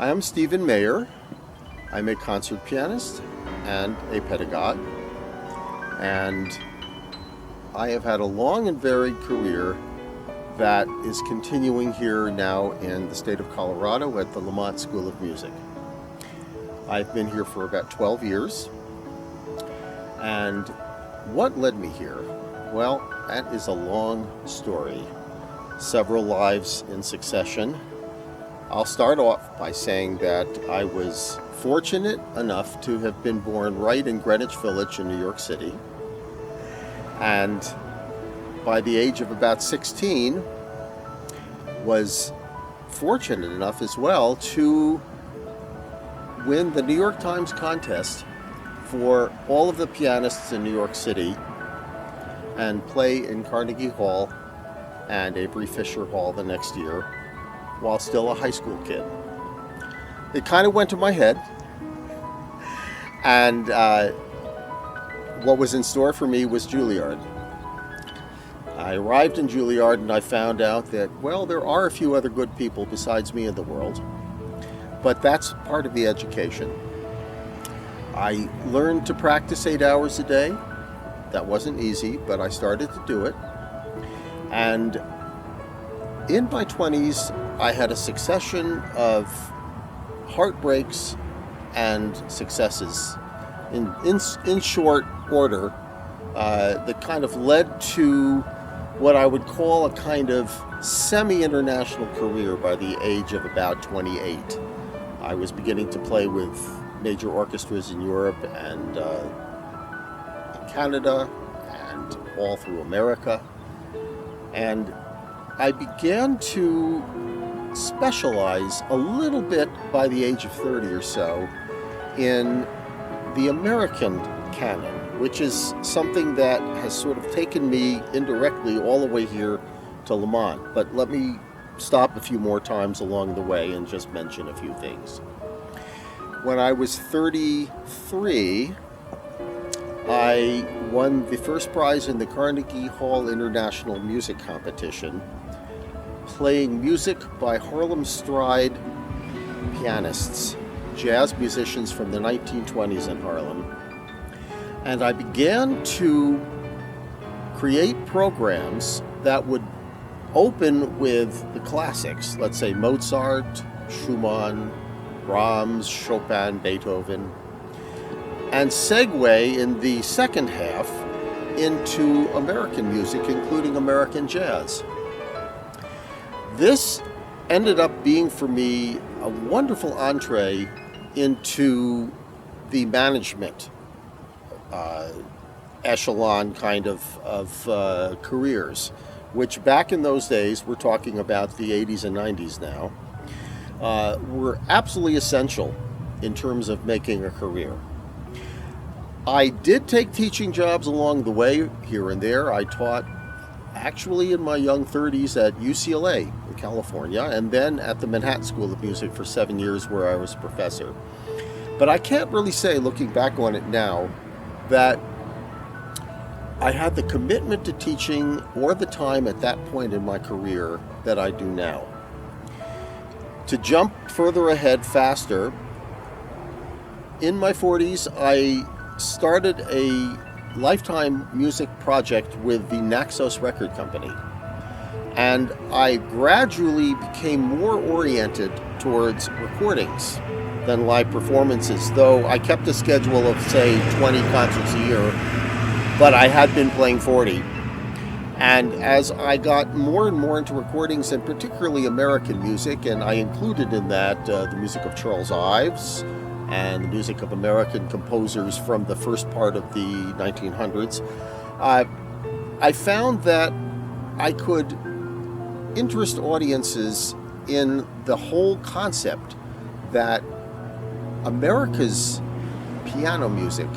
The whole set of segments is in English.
I am Stephen Mayer. I'm a concert pianist and a pedagogue, and I have had a long and varied career that is continuing here now in the state of Colorado at the Lamont School of Music. I've been here for about 12 years, and what led me here? Well, that is a long story. Several lives in succession. I'll start off by saying that I was fortunate enough to have been born right in Greenwich Village in New York City. And by the age of about 16, was fortunate enough as well to win the New York Times contest for all of the pianists in New York City and play in Carnegie Hall and Avery Fisher Hall the next year while still a high school kid. It kind of went to my head, and what was in store for me was Juilliard. I arrived in Juilliard and I found out that, well, there are a few other good people besides me in the world, but that's part of the education. I learned to practice 8 hours a day. That wasn't easy, but I started to do it. And in my 20s, I had a succession of heartbreaks and successes in short order that kind of led to what I would call a kind of semi-international career by the age of about 28. I was beginning to play with major orchestras in Europe and in Canada and all through America. And I began to specialize a little bit by the age of 30 or so in the American canon, which is something that has sort of taken me indirectly all the way here to Lamont. But let me stop a few more times along the way and just mention a few things. When I was 33, I won the first prize in the Carnegie Hall International Music Competition, playing music by Harlem Stride pianists, jazz musicians from the 1920s in Harlem. And I began to create programs that would open with the classics, let's say Mozart, Schumann, Brahms, Chopin, Beethoven, and segue in the second half into American music, including American jazz. This ended up being for me a wonderful entree into the management echelon kind of careers, which back in those days, we're talking about the 80s and 90s now, were absolutely essential in terms of making a career. I did take teaching jobs along the way here and there. I taught actually in my young 30s at UCLA in California, and then at the Manhattan School of Music for 7 years where I was a professor. But I can't really say, looking back on it now, that I had the commitment to teaching or the time at that point in my career that I do now. To jump further ahead faster, in my 40s, I started a lifetime music project with the Naxos record company. And I gradually became more oriented towards recordings than live performances, though I kept a schedule of, say, 20 concerts a year, but I had been playing 40. And as I got more and more into recordings, and particularly American music, and I included in that the music of Charles Ives, and the music of American composers from the first part of the 1900s, I found that I could interest audiences in the whole concept that America's piano music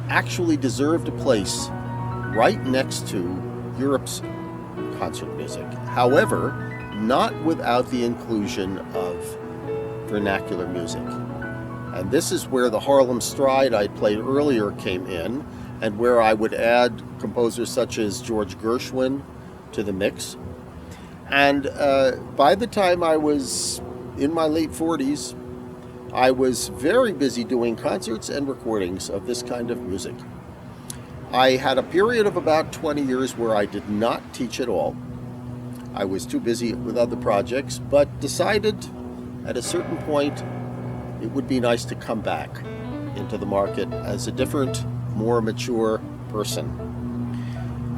actually deserved a place right next to Europe's concert music. However, not without the inclusion of vernacular music. And this is where the Harlem Stride I played earlier came in, and where I would add composers such as George Gershwin to the mix. And by the time I was in my late 40s, I was very busy doing concerts and recordings of this kind of music. I had a period of about 20 years where I did not teach at all. I was too busy with other projects, but decided at a certain point it would be nice to come back into the market as a different, more mature person.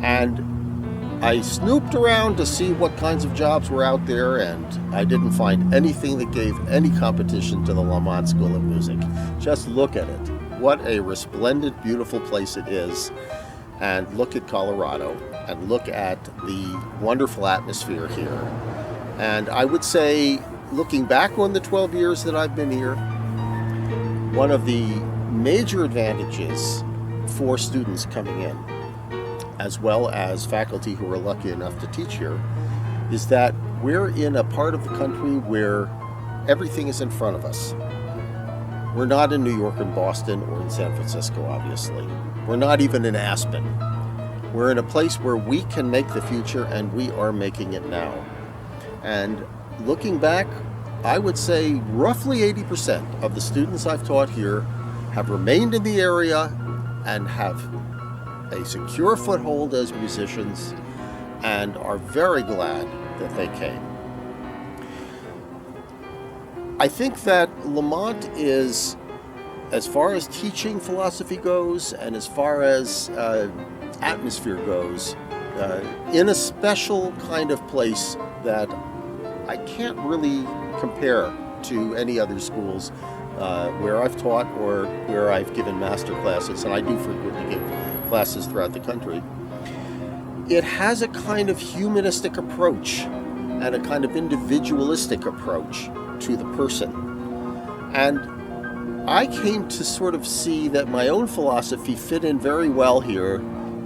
And I snooped around to see what kinds of jobs were out there, and I didn't find anything that gave any competition to the Lamont School of Music. Just look at it. What a resplendent, beautiful place it is. And look at Colorado, and look at the wonderful atmosphere here. And I would say, looking back on the 12 years that I've been here, one of the major advantages for students coming in, as well as faculty who are lucky enough to teach here, is that we're in a part of the country where everything is in front of us. We're not in New York and Boston or in San Francisco, obviously. We're not even in Aspen. We're in a place where we can make the future, and we are making it now. And looking back, I would say roughly 80% of the students I've taught here have remained in the area and have a secure foothold as musicians and are very glad that they came. I think that Lamont is, as far as teaching philosophy goes and as far as atmosphere goes, in a special kind of place that I can't really compare to any other schools where I've taught or where I've given master classes, and I do frequently give classes throughout the country. It has a kind of humanistic approach and a kind of individualistic approach to the person. And I came to sort of see that my own philosophy fit in very well here,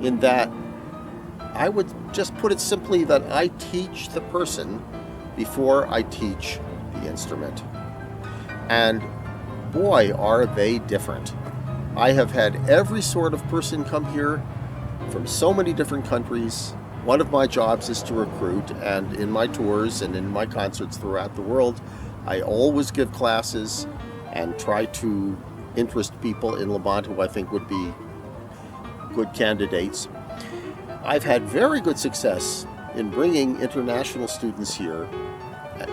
in that I would just put it simply that I teach the person before I teach the instrument. And boy, are they different. I have had every sort of person come here from so many different countries. One of my jobs is to recruit, and in my tours and in my concerts throughout the world, I always give classes and try to interest people in Lamont who I think would be good candidates. I've had very good success in bringing international students here,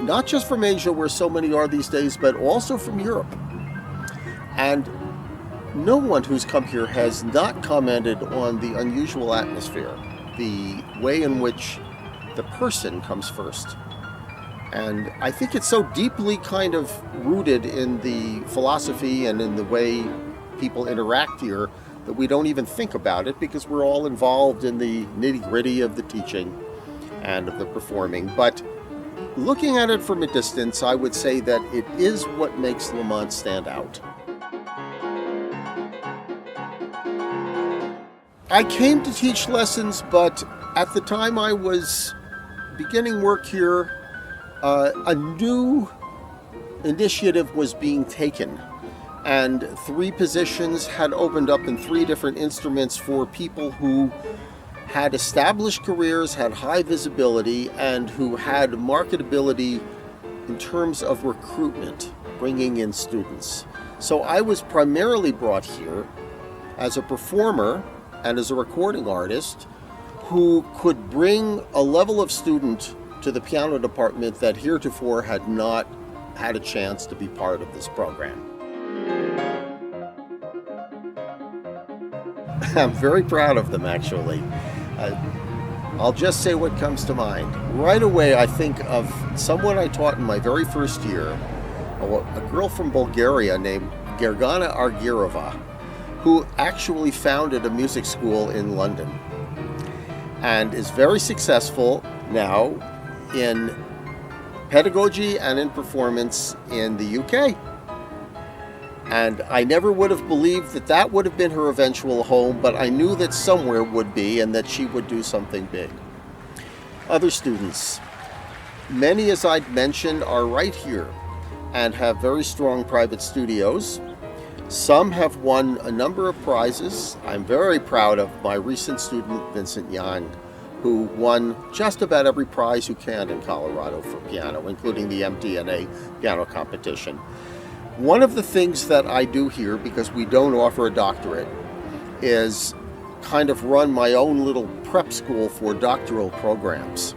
not just from Asia, where so many are these days, but also from Europe. And no one who's come here has not commented on the unusual atmosphere, the way in which the person comes first. And I think it's so deeply kind of rooted in the philosophy and in the way people interact here that we don't even think about it, because we're all involved in the nitty-gritty of the teaching and of the performing. But looking at it from a distance, I would say that it is what makes Lamont stand out. I came to teach lessons, but at the time I was beginning work here, a new initiative was being taken, and 3 positions had opened up in 3 different instruments for people who had established careers, had high visibility, and who had marketability in terms of recruitment, bringing in students. So I was primarily brought here as a performer and as a recording artist who could bring a level of student to the piano department that heretofore had not had a chance to be part of this program. I'm very proud of them, actually. I'll just say what comes to mind. Right away, I think of someone I taught in my very first year, a girl from Bulgaria named Gergana Argirova, who actually founded a music school in London and is very successful now in pedagogy and in performance in the UK. And I never would have believed that that would have been her eventual home, but I knew that somewhere would be, and that she would do something big. Other students, many, as I'd mentioned, are right here and have very strong private studios. Some have won a number of prizes. I'm very proud of my recent student, Vincent Yang, who won just about every prize you can in Colorado for piano, including the MDNA piano competition. One of the things that I do here, because we don't offer a doctorate, is kind of run my own little prep school for doctoral programs.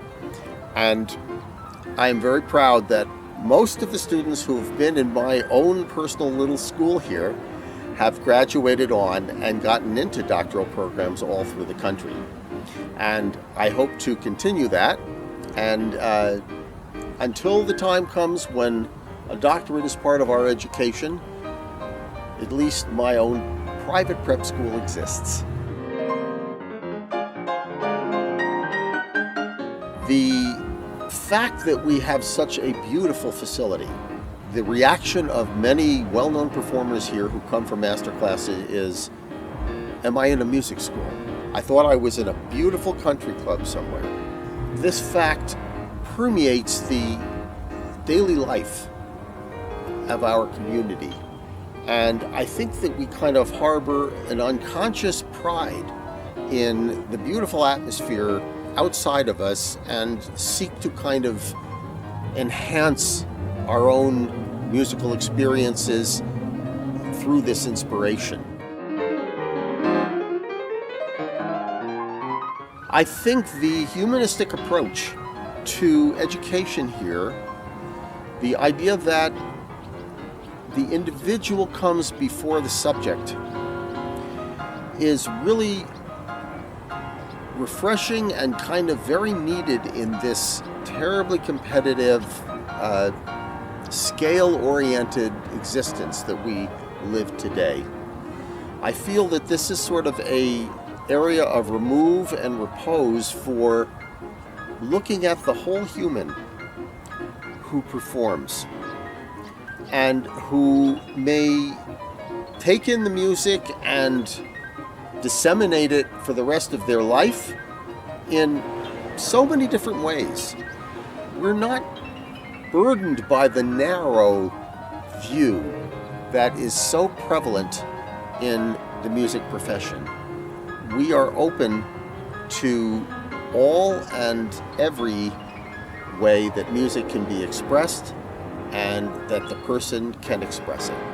And I am very proud that most of the students who have been in my own personal little school here have graduated on and gotten into doctoral programs all through the country. And I hope to continue that. And until the time comes when a doctorate is part of our education, at least my own private prep school exists. The fact that we have such a beautiful facility, the reaction of many well-known performers here who come for master classes is, am I in a music school? I thought I was in a beautiful country club somewhere. This fact permeates the daily life of our community. And I think that we kind of harbor an unconscious pride in the beautiful atmosphere outside of us and seek to kind of enhance our own musical experiences through this inspiration. I think the humanistic approach to education here, the idea that the individual comes before the subject, is really refreshing and kind of very needed in this terribly competitive, scale-oriented existence that we live today. I feel that this is sort of an area of remove and repose for looking at the whole human who performs and who may take in the music and disseminate it for the rest of their life in so many different ways. We're not burdened by the narrow view that is so prevalent in the music profession. We are open to all and every way that music can be expressed and that the person can express it.